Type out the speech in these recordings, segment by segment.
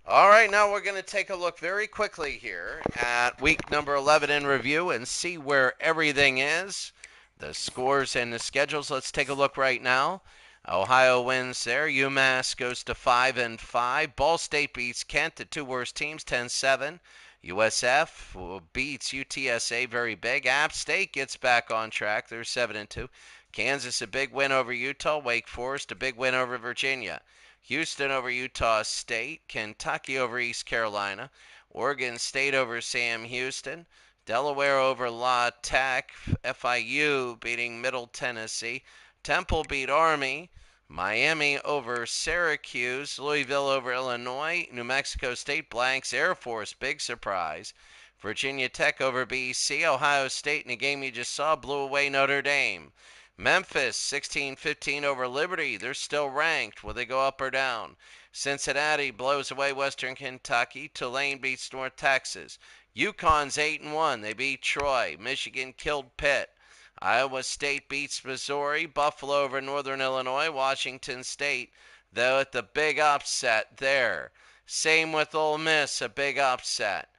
All right, now we're going to take a look very quickly here at week number 11 in review and see where everything is, the scores and the schedules. Let's take a look right now. Ohio wins there. UMass goes to 5-5. Ball State beats Kent, the two worst teams, 10-7. USF beats UTSA very big. App State gets back on track. They're 7-2. Kansas a big win over Utah. Wake Forest a big win over Virginia. Houston over Utah State, Kentucky over East Carolina, Oregon State over Sam Houston, Delaware over La Tech, FIU beating Middle Tennessee, Temple beat Army, Miami over Syracuse, Louisville over Illinois, New Mexico State blanks Air Force, big surprise, Virginia Tech over BC, Ohio State in a game you just saw blew away Notre Dame. Memphis 16-15 over Liberty. They're still ranked. Will they go up or down? Cincinnati blows away Western Kentucky. Tulane beats North Texas. UConn's 8-1. They beat Troy. Michigan killed Pitt. Iowa State beats Missouri. Buffalo over Northern Illinois. Washington State, though, at the big upset there. Same with Ole Miss, a big upset.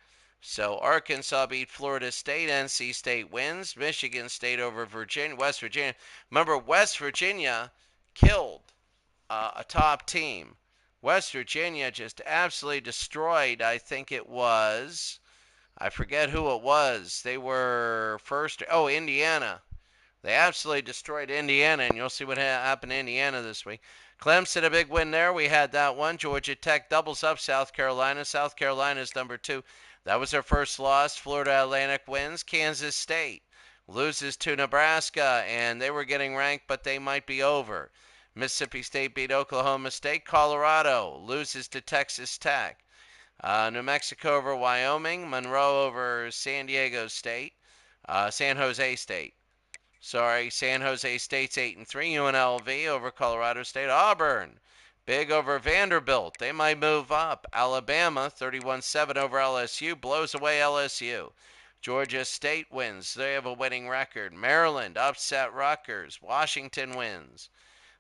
So Arkansas beat Florida State. NC State wins. Michigan State over Virginia. West Virginia. Remember, West Virginia killed a top team. West Virginia just absolutely destroyed, I think it was, I forget who it was. They were first. Oh, Indiana. They absolutely destroyed Indiana, and you'll see what happened to Indiana this week. Clemson, a big win there. We had that one. Georgia Tech doubles up South Carolina. South Carolina's number 2. That was their first loss. Florida Atlantic wins. Kansas State loses to Nebraska, and they were getting ranked, but they might be over. Mississippi State beat Oklahoma State. Colorado loses to Texas Tech. New Mexico over Wyoming. Monroe over San Diego State. San Jose State. San Jose State's 8-3. UNLV over Colorado State. Auburn big over Vanderbilt. They might move up. Alabama 31-7 over LSU blows away LSU. Georgia State wins. They have a winning record. Maryland upset Rutgers. Washington wins.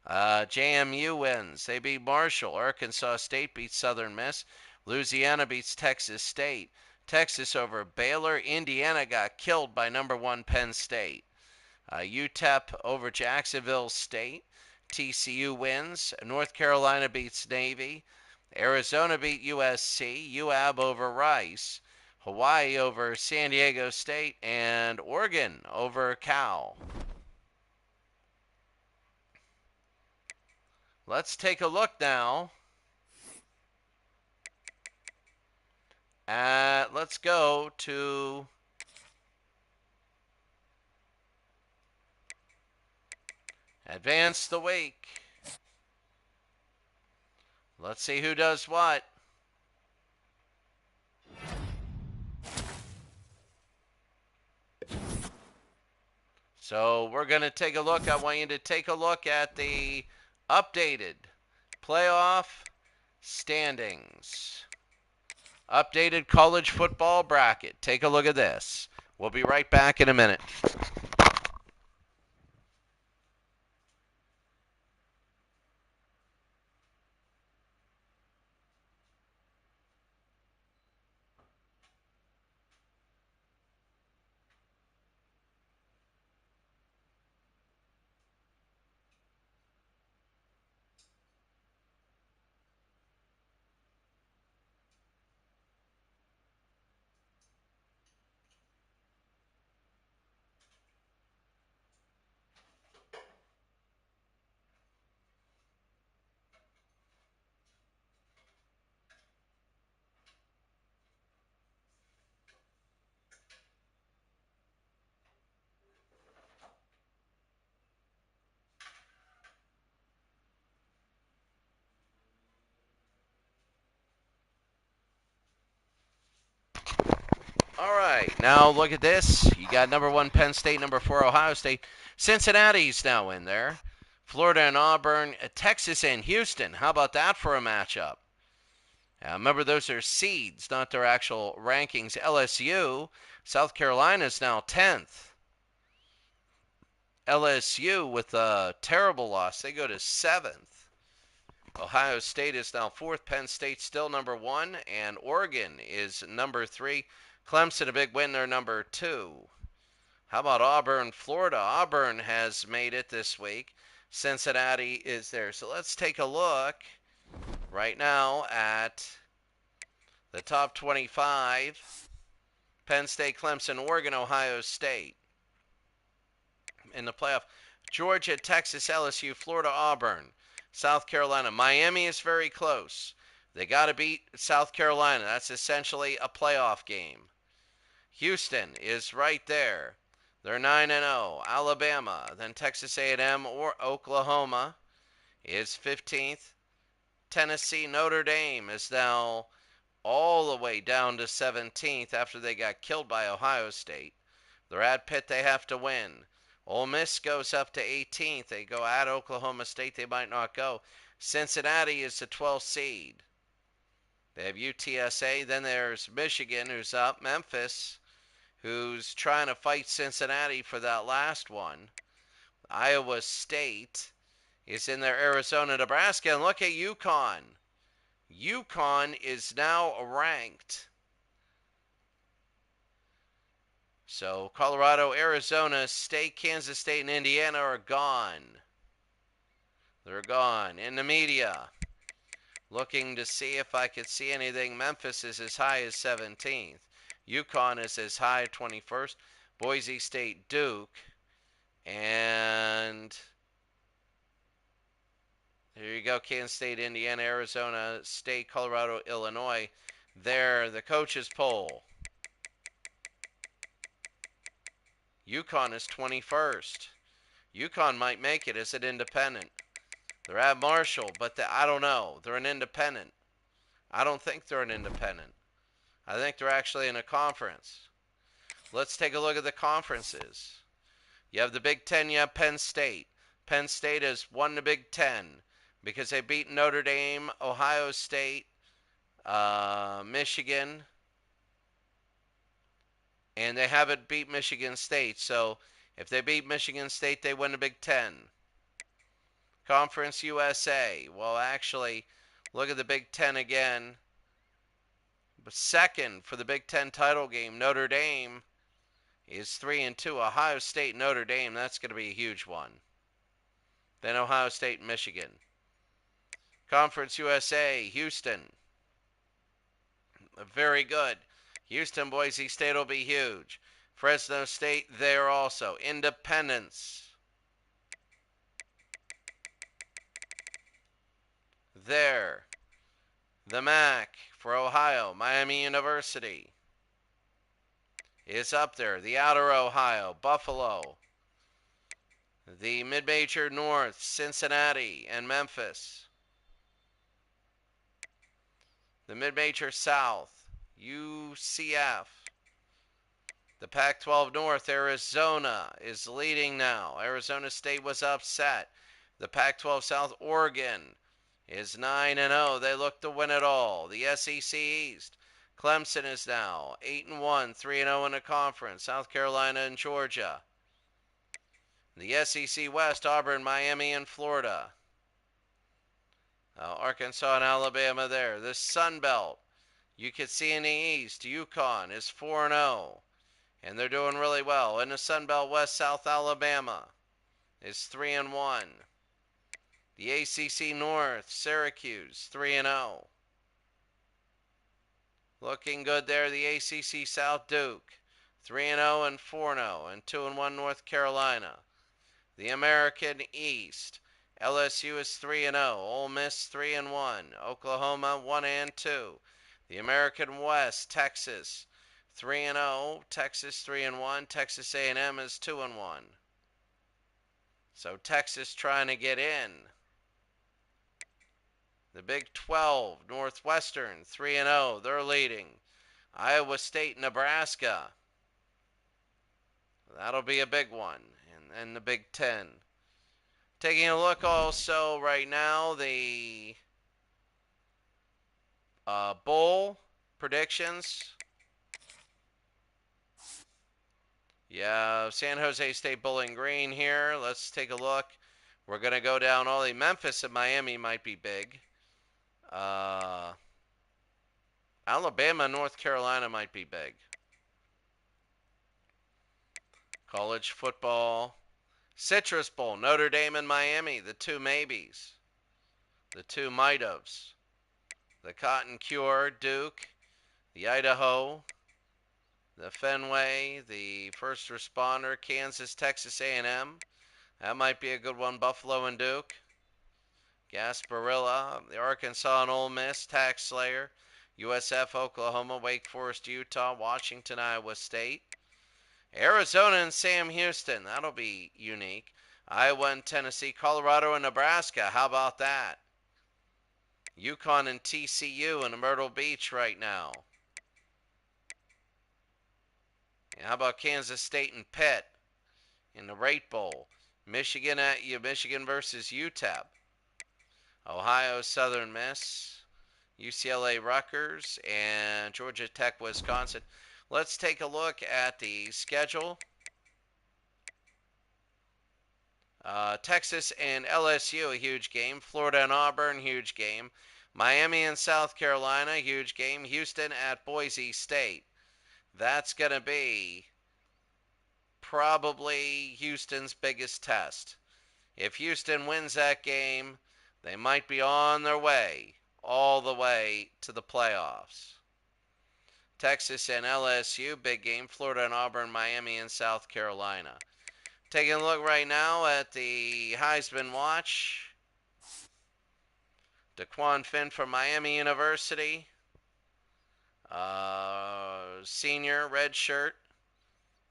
JMU wins. They beat Marshall. Arkansas State beats Southern Miss. Louisiana beats Texas State. Texas over Baylor. Indiana got killed by number 1 Penn State. UTEP over Jacksonville State. TCU wins. North Carolina beats Navy. Arizona beat USC. UAB over Rice. Hawaii over San Diego State. And Oregon over Cal. Let's take a look now at, let's go to Advance the Week. Let's see who does what. So we're going to take a look. I want you to take a look at the updated playoff standings. Updated college football bracket. Take a look at this. We'll be right back in a minute. All right, now look at this. You got number 1 Penn State, number 4 Ohio State. Cincinnati's now in there. Florida and Auburn, Texas and Houston. How about that for a matchup? Remember, those are seeds, not their actual rankings. LSU, South Carolina's now 10th. LSU with a terrible loss. They go to 7th. Ohio State is now fourth. Penn State still number one. And Oregon is number three. Clemson, a big win. They're number two. How about Auburn, Florida? Auburn has made it this week. Cincinnati is there. So let's take a look right now at the top 25. Penn State, Clemson, Oregon, Ohio State. In the playoff, Georgia, Texas, LSU, Florida, Auburn, South Carolina. Miami is very close. They got to beat South Carolina. That's essentially a playoff game. Houston is right there. They're 9-0. Alabama, then Texas A&M or Oklahoma is 15th. Tennessee, Notre Dame is now all the way down to 17th after they got killed by Ohio State. They're at Pitt. They have to win. Ole Miss goes up to 18th. They go at Oklahoma State. They might not go. Cincinnati is the 12th seed. They have UTSA. Then there's Michigan, who's up. Memphis, who's trying to fight Cincinnati for that last one. Iowa State is in there. Arizona, Nebraska. And look at UConn. UConn is now ranked. So Colorado, Arizona State, Kansas State, and Indiana are gone. They're gone. In the media, looking to see if I could see anything. Memphis is as high as 17th. UConn is as high as 21st. Boise State, Duke. And there you go. Kansas State, Indiana, Arizona State, Colorado, Illinois. There, the coaches poll. UConn is 21st. UConn might make it as an independent. They're at Marshall, but I don't know. They're an independent. I don't think they're an independent. I think they're actually in a conference. Let's take a look at the conferences. You have the Big Ten, you have Penn State. Penn State has won the Big Ten because they beat Notre Dame, Ohio State, Michigan, and they haven't beat Michigan State. So if they beat Michigan State, they win the Big Ten. Conference USA. Well, actually, look at the Big Ten again. But second for the Big Ten title game, Notre Dame is 3-2. Ohio State, Notre Dame, that's going to be a huge one. Then Ohio State, Michigan. Conference USA, Houston. Very good. Houston, Boise State will be huge. Fresno State there also. Independence. There. The MAC for Ohio, Miami University is up there. The Outer Ohio, Buffalo. The Mid-Major North, Cincinnati and Memphis. The Mid-Major South, UCF. The Pac-12 North, Arizona is leading now. Arizona State was upset. The Pac-12 South, Oregon is 9-0. They look to win it all. The SEC East, Clemson is now 8-1, 3-0 in the conference. South Carolina and Georgia. The SEC West, Auburn, Miami, and Florida. Arkansas and Alabama there. The Sun Belt, you could see in the East, UConn is 4-0, and they're doing really well. In the Sun Belt West, South Alabama is 3-1. The ACC North, Syracuse, 3-0. Looking good there. The ACC South, Duke, 3-0 and 4-0, and 2-1 North Carolina. The American East, LSU is 3-0. Ole Miss 3-1. Oklahoma 1-2. The American West, Texas 3-0. Texas 3-1. Texas A&M is 2-1. So Texas trying to get in. The Big 12, Northwestern 3-0. They're leading. Iowa State, Nebraska. That'll be a big one. And the Big Ten. Taking a look also right now, the bowl predictions. Yeah, San Jose State Bowling Green here. Let's take a look. We're going to go down all the Memphis and Miami might be big. Uh, Alabama, North Carolina might be big. College football. Citrus Bowl, Notre Dame and Miami, the two maybes. The two might-haves. The Cotton Cure, Duke. The Idaho. The Fenway. The First Responder, Kansas, Texas A&M. That might be a good one, Buffalo and Duke. Gasparilla, the Arkansas and Ole Miss, Tax Slayer. USF, Oklahoma, Wake Forest, Utah, Washington, Iowa State. Arizona and Sam Houston, that'll be unique. Iowa and Tennessee, Colorado and Nebraska, how about that? UConn and TCU in Myrtle Beach right now. And how about Kansas State and Pitt in the Rate Bowl? Michigan versus UTEP. Ohio Southern Miss, UCLA Rutgers, and Georgia Tech Wisconsin. Let's take a look at the schedule. Texas and LSU, a huge game. Florida and Auburn, huge game. Miami and South Carolina, huge game. Houston at Boise State. That's going to be probably Houston's biggest test. If Houston wins that game, they might be on their way, all the way to the playoffs. Texas and LSU, big game. Florida and Auburn, Miami and South Carolina. Taking a look right now at the Heisman Watch. Daquan Finn from Miami University. Senior, red shirt.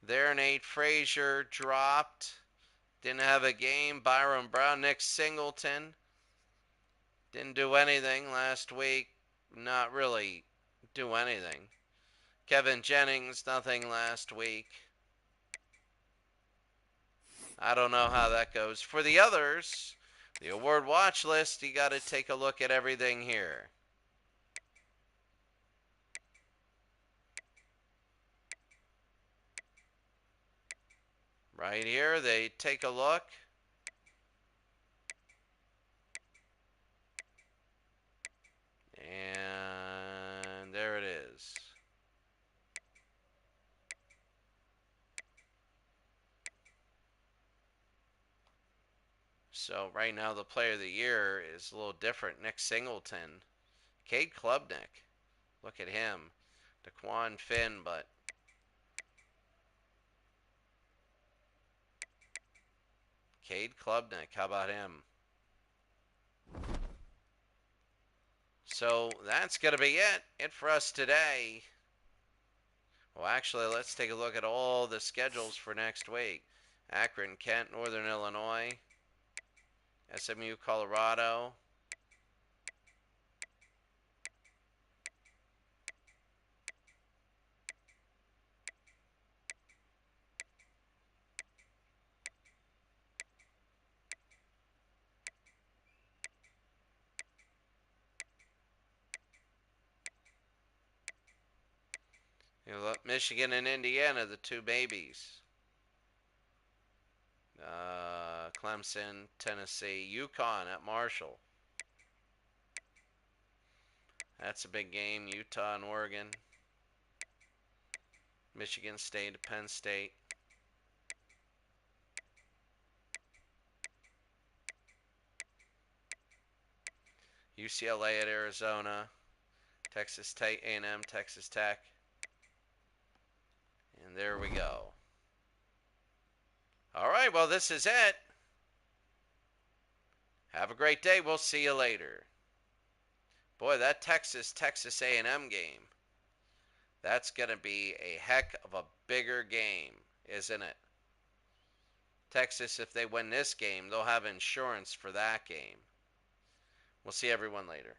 There, Nate Frazier dropped. Didn't have a game. Byron Brown, Nick Singleton. Didn't do anything last week. Not really do anything. Kevin Jennings, nothing last week. I don't know how that goes. For the others, the award watch list, you got to take a look at everything here. Right here, they take a look. And there it is. So right now the player of the year is a little different. Nick Singleton. Cade Klubnik. Look at him. Daquan Finn, but Cade Klubnik, how about him? So that's going to be it for us today. Well, actually, let's take a look at all the schedules for next week. Akron, Kent, Northern Illinois, SMU, Colorado. Michigan and Indiana, the two babies. Clemson, Tennessee, UConn at Marshall. That's a big game. Utah and Oregon. Michigan State, Penn State. UCLA at Arizona. Texas A&M, Texas Tech. And there we go. All right, well, this is it. Have a great day. We'll see you later. Boy, that Texas A&M game, that's going to be a heck of a bigger game, isn't it? Texas, if they win this game, they'll have insurance for that game. We'll see everyone later.